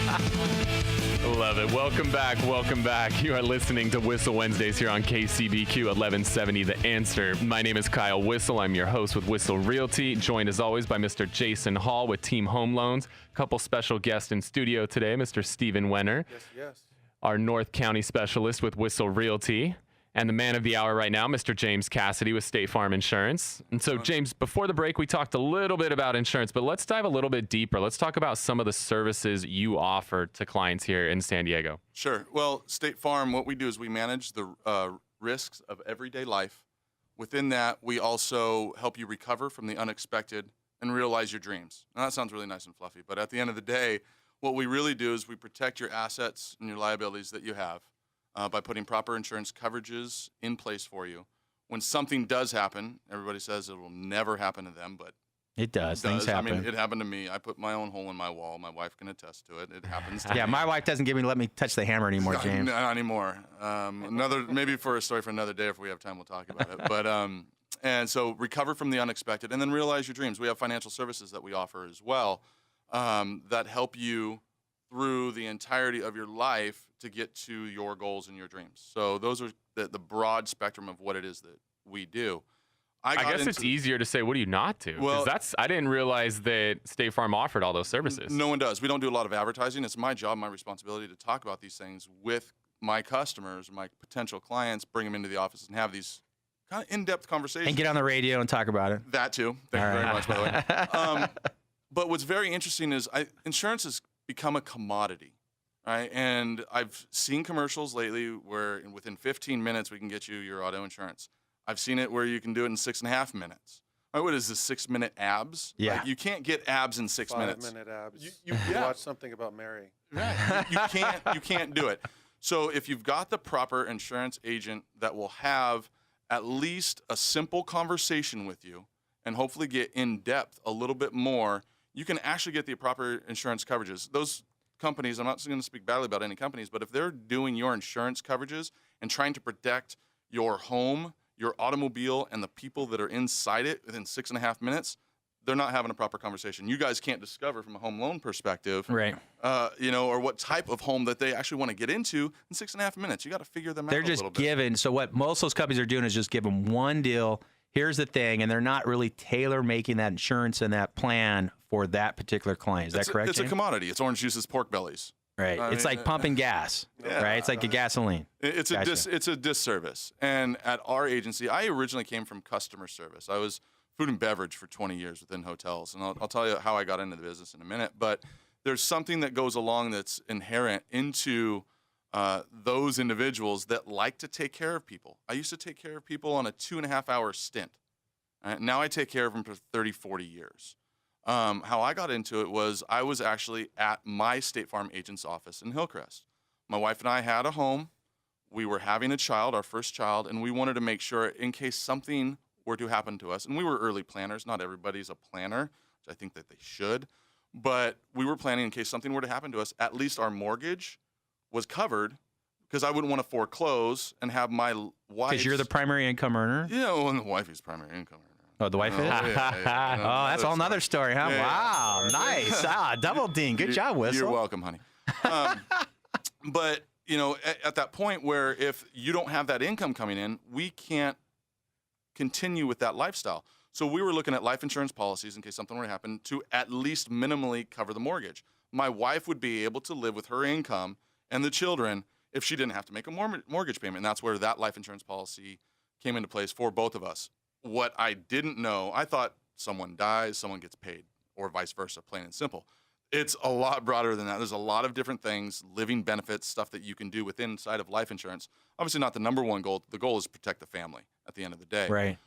Love it. Welcome back. Welcome back. You are listening to Whissel Wednesdays here on KCBQ 1170 The Answer. My name is Kyle Whissel. I'm your host with Whissel Realty, joined as always by Mr. Jason Hall with Team Home Loans. A couple special guests in studio today, Mr. Stephen Wenner, Yes. our North County specialist with Whissel Realty, and the man of the hour right now, Mr. James.Cassady with State Farm Insurance. And so, James, before the break, we talked a little bit about insurance, but let's dive a little bit deeper. Let's talk about some of the services you offer to clients here in San Diego. Sure. Well, State Farm, what we do is we manage the risks of everyday life. Within that, we also help you recover from the unexpected and realize your dreams. Now, that sounds really nice and fluffy, but at the end of the day, what we really do is we protect your assets and your liabilities that you have. By putting proper insurance coverages in place for you. When something does happen, everybody says it will never happen to them, but it does. Things happen. I mean, it happened to me. I put my own hole in my wall. My wife can attest to it. It happens to me. Yeah, my wife doesn't let me touch the hammer anymore, James. Not anymore. Maybe for a story for another day, if we have time, we'll talk about it. But and so recover from the unexpected and then realize your dreams. We have financial services that we offer as well that help you through the entirety of your life to get to your goals and your dreams. So those are the broad spectrum of what it is that we do. I guess it's easier to say, what do you not do? Well, I didn't realize that State Farm offered all those services. No one does. We don't do a lot of advertising. It's my job, my responsibility to talk about these things with my customers, my potential clients, bring them into the office and have these kind of in-depth conversations. And get on the radio and talk about it. That too. Thank you very much, by the way. But what's very interesting is insurance has become a commodity. Right, and I've seen commercials lately where within 15 minutes we can get you your auto insurance. I've seen it where you can do it in 6.5 minutes. Right, what is this, 6-minute abs? Yeah. Like, you can't get abs in 6 minutes. 5-minute abs. You Watch something about Mary. Right. You can't do it. So if you've got the proper insurance agent that will have at least a simple conversation with you and hopefully get in depth a little bit more, you can actually get the proper insurance coverages. Those companies, I'm not going to speak badly about any companies, but if they're doing your insurance coverages and trying to protect your home, your automobile, and the people that are inside it within 6.5 minutes, they're not having a proper conversation. You guys can't discover from a home loan perspective, right? Or what type of home that they actually want to get into in 6.5 minutes. You got to figure them out. They're just giving. So what most of those companies are doing is just give them one deal. Here's the thing, and they're not really tailor making that insurance and that plan for that particular client. Is that correct? It's a commodity. It's orange juice, pork bellies. Right. It's like pumping gas. Yeah. Right. It's like a gasoline. It's a disservice. And at our agency, I originally came from customer service. I was food and beverage for 20 years within hotels, and I'll tell you how I got into the business in a minute. But there's something that goes along that's inherent into those individuals that like to take care of people. I used to take care of people on a 2.5-hour stint. Now I take care of them for 30, 40 years. How I got into it was I was actually at my State Farm agent's office in Hillcrest. My wife and I had a home. We were having a child, our first child, and we wanted to make sure in case something were to happen to us, and we were early planners. Not everybody's a planner, which I think that they should, but we were planning in case something were to happen to us, at least our mortgage was covered, because I wouldn't want to foreclose and have my wife. Because you're the primary income earner? Yeah, well, and the wife is primary income earner. Oh, the wife is? Yeah. Oh, that's a whole nother story, huh? Yeah, wow, nice. Double ding. Good job, Whissel. You're welcome, honey. But, at that point where if you don't have that income coming in, we can't continue with that lifestyle. So we were looking at life insurance policies in case something were to happen to at least minimally cover the mortgage. My wife would be able to live with her income and the children if she didn't have to make a mortgage payment. And that's where that life insurance policy came into place for both of us. What I didn't know, I thought someone dies, someone gets paid, or vice versa, plain and simple. It's a lot broader than that. There's a lot of different things, living benefits, stuff that you can do inside of life insurance. Obviously not the number one goal. The goal is to protect the family at the end of the day. Right.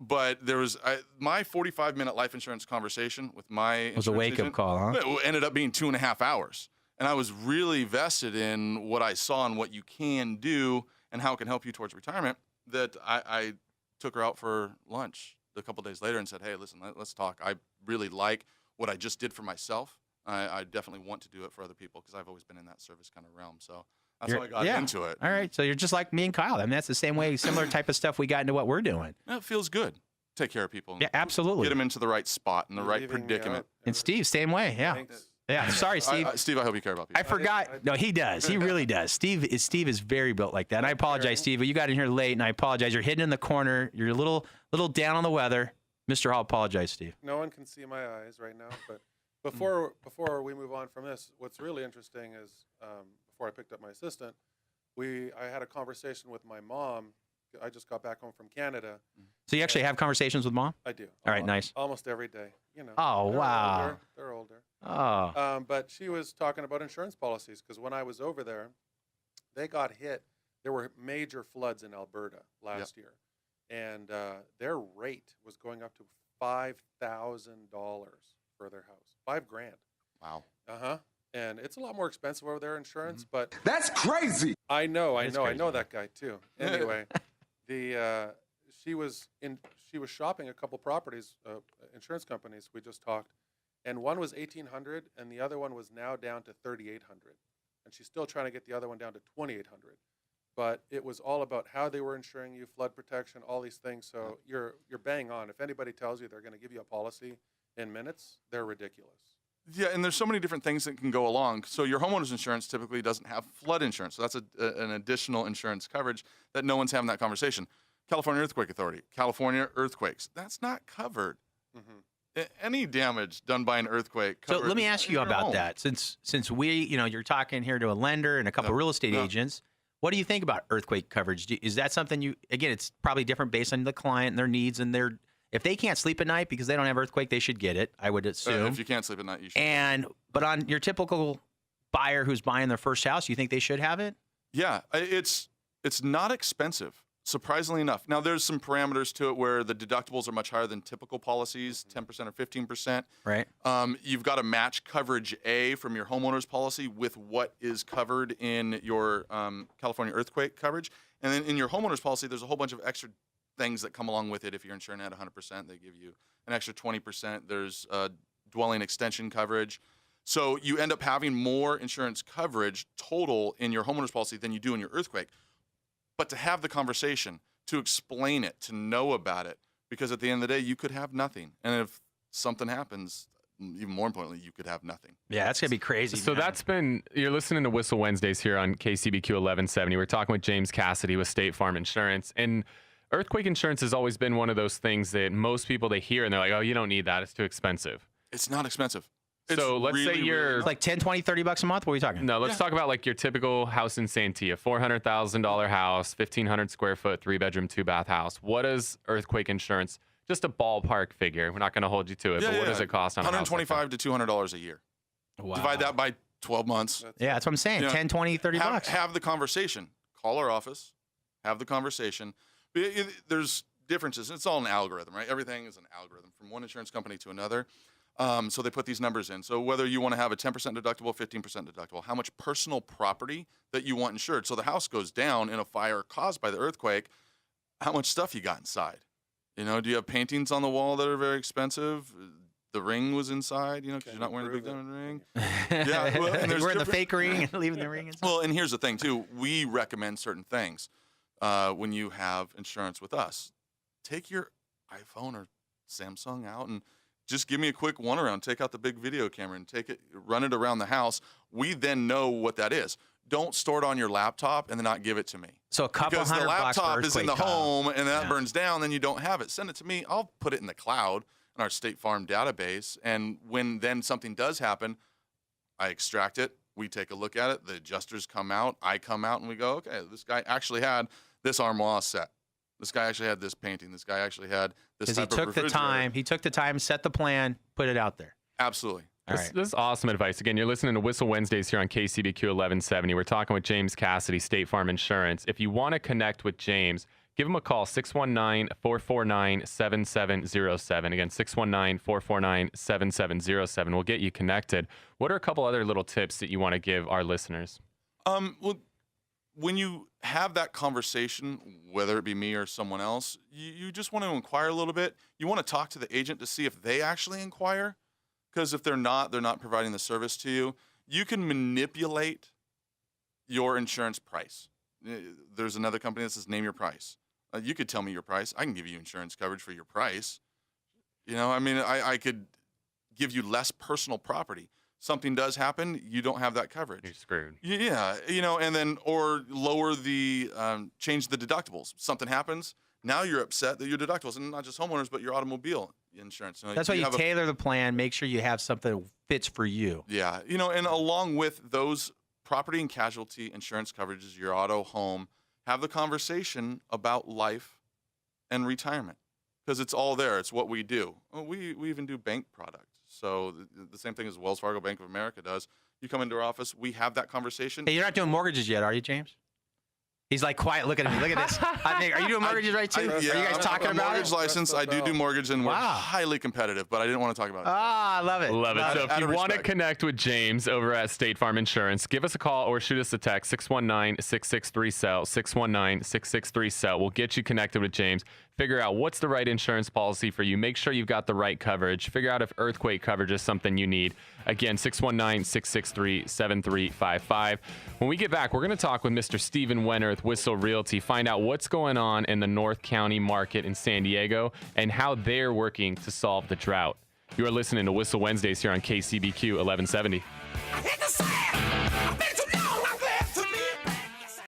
But there was my 45-minute life insurance conversation with my It was a wake-up call, huh? It ended up being 2.5 hours. And I was really vested in what I saw and what you can do and how it can help you towards retirement, that I took her out for lunch a couple days later and said, hey, listen, let's talk. I really like what I just did for myself. I definitely want to do it for other people because I've always been in that service kind of realm. So that's how I got into it. All right. So you're just like me and Kyle. I mean, that's the same way, similar type of stuff we got into what we're doing. It feels good. Take care of people. Yeah, absolutely. Get them into the right spot and the right predicament. And Steve, same way. Yeah. Yeah, sorry, Steve. Steve, I hope you care about people. I forgot. No, he does. He really does. Steve is very built like that. And I apologize, Steve. You got in here late, and I apologize. You're hidden in the corner. You're a little down on the weather. Mr. Hall, apologize, Steve. No one can see my eyes right now. But before we move on from this, what's really interesting is before I picked up my assistant, I had a conversation with my mom. I just got back home from Canada. So you actually have conversations with Mom? I do. All right, nice. Almost every day. You know. Oh, wow. They're older. Oh. But she was talking about insurance policies because when I was over there, they got hit. There were major floods in Alberta last year, and their rate was going up to $5,000 for their house. $5,000. Wow. And it's a lot more expensive over there, insurance. But That's crazy. I know crazy. that guy too. Anyway, she was shopping a couple properties, insurance companies. We just talked, and one was $1,800, and the other one was now down to $3,800, and she's still trying to get the other one down to $2,800. But it was all about how they were insuring you, flood protection, all these things. So you're bang on. If anybody tells you they're going to give you a policy in minutes, they're ridiculous. Yeah, and there's so many different things that can go along. So your homeowner's insurance typically doesn't have flood insurance. So that's an additional insurance coverage that no one's having that conversation. California Earthquake Authority, California earthquakes, that's not covered. Any damage done by an earthquake. So let me ask you in your about home. that. Since you're talking here to a lender and a couple real estate agents, what do you think about earthquake coverage? Is that something again, it's probably different based on the client and their needs and if they can't sleep at night because they don't have earthquake, they should get it, I would assume. If you can't sleep at night, you should. But on your typical buyer who's buying their first house, you think they should have it? Yeah, it's not expensive, surprisingly enough. Now, there's some parameters to it where the deductibles are much higher than typical policies, 10% or 15%. Right. You've got to match coverage A from your homeowner's policy with what is covered in your California earthquake coverage. And then in your homeowner's policy, there's a whole bunch of extra things that come along with it. If you're insuring at 100%, they give you an extra 20%. There's dwelling extension coverage. So you end up having more insurance coverage total in your homeowner's policy than you do in your earthquake. But to have the conversation, to explain it, to know about it, because at the end of the day, you could have nothing. And if something happens, even more importantly, you could have nothing. Yeah, that's going to be crazy. So you're listening to Whissel Wednesdays here on KCBQ 1170. We're talking with James.Cassady with State Farm Insurance. And earthquake insurance has always been one of those things that most people, they hear and they're like, oh, you don't need that. It's too expensive. It's not expensive. So let's say you're like 10, 20, $30 a month. What are we talking? No, let's talk about like your typical house in Santia, $400,000 house, 1,500 square foot, 3-bedroom, 2-bath house. What does earthquake insurance, just a ballpark figure, we're not going to hold you to it, but what does it cost on a house like $125 to $200 a year. Wow. Divide that by 12 months. Yeah, that's what I'm saying. 10, 20, $30. Have the conversation. Call our office. Have the conversation. There's differences. It's all an algorithm, right? Everything is an algorithm from one insurance company to another. So they put these numbers in. So whether you want to have a 10% deductible, 15% deductible, how much personal property that you want insured. So the house goes down in a fire caused by the earthquake, how much stuff you got inside? Do you have paintings on the wall that are very expensive? The ring was inside, because you're not wearing the big diamond ring. Yeah, well, and You're wearing the fake ring and leaving the ring inside. Well, and here's the thing, too. We recommend certain things when you have insurance with us. Take your iPhone or Samsung out and just give me a quick one around. Take out the big video camera and run it around the house. We then know what that is. Don't store it on your laptop and then not give it to me. So a couple because $100 the laptop for is in the earthquake home and that burns down, then you don't have it. Send it to me. I'll put it in the cloud in our State Farm database. And when then something does happen, I extract it. We take a look at it. The adjusters come out. I come out and we go, okay, this guy actually had this armoire set. This guy actually had this painting. This guy actually had this type of refrigerator. He took the time, set the plan, put it out there. Absolutely. This is awesome advice. Again, you're listening to Whissel Wednesdays here on KCBQ 1170. We're talking with James.Cassady, State Farm Insurance. If you want to connect with James, give him a call, 619-449-7707. Again, 619-449-7707. We'll get you connected. What are a couple other little tips that you want to give our listeners? Well, when you have that conversation, whether it be me or someone else, you just want to inquire a little bit. You want to talk to the agent to see if they actually inquire. Because if they're not providing the service to you. You can manipulate your insurance price. There's another company that says name your price. You could tell me your price. I can give you insurance coverage for your price. I could give you less personal property. something does happen, you don't have that coverage. You're screwed. Yeah, and then or lower the change the deductibles. Something happens, now you're upset that your deductibles, and not just homeowners, but your automobile insurance. That's why you tailor the plan. Make sure you have something that fits for you. Yeah, and along with those property and casualty insurance coverages, your auto, home, have the conversation about life and retirement, because it's all there. It's what we do. We even do bank products. So the same thing as Wells Fargo, Bank of America does. You come into our office, we have that conversation. Hey, you're not doing mortgages yet, are you, James? He's like quiet. Look at me. Look at this. I think. Are you doing mortgages right too? Are you guys talking about mortgage it? license? I do mortgage, and we're highly competitive. But I didn't want to talk about it. Ah, I love it. Love it. So if you want to respect. connect with James over at State Farm Insurance, give us a call or shoot us a text, 619-663-SELL, 619-663-SELL. We'll get you connected with James. Figure out what's the right insurance policy for you. Make sure you've got the right coverage. Figure out if earthquake coverage is something you need. Again, 619-663-7355. When we get back, we're going to talk with Mr. Stephen Wenner with Whissel Realty, find out what's going on in the North County market in San Diego and how they're working to solve the drought. You are listening to Whissel Wednesdays here on KCBQ 1170. I hit the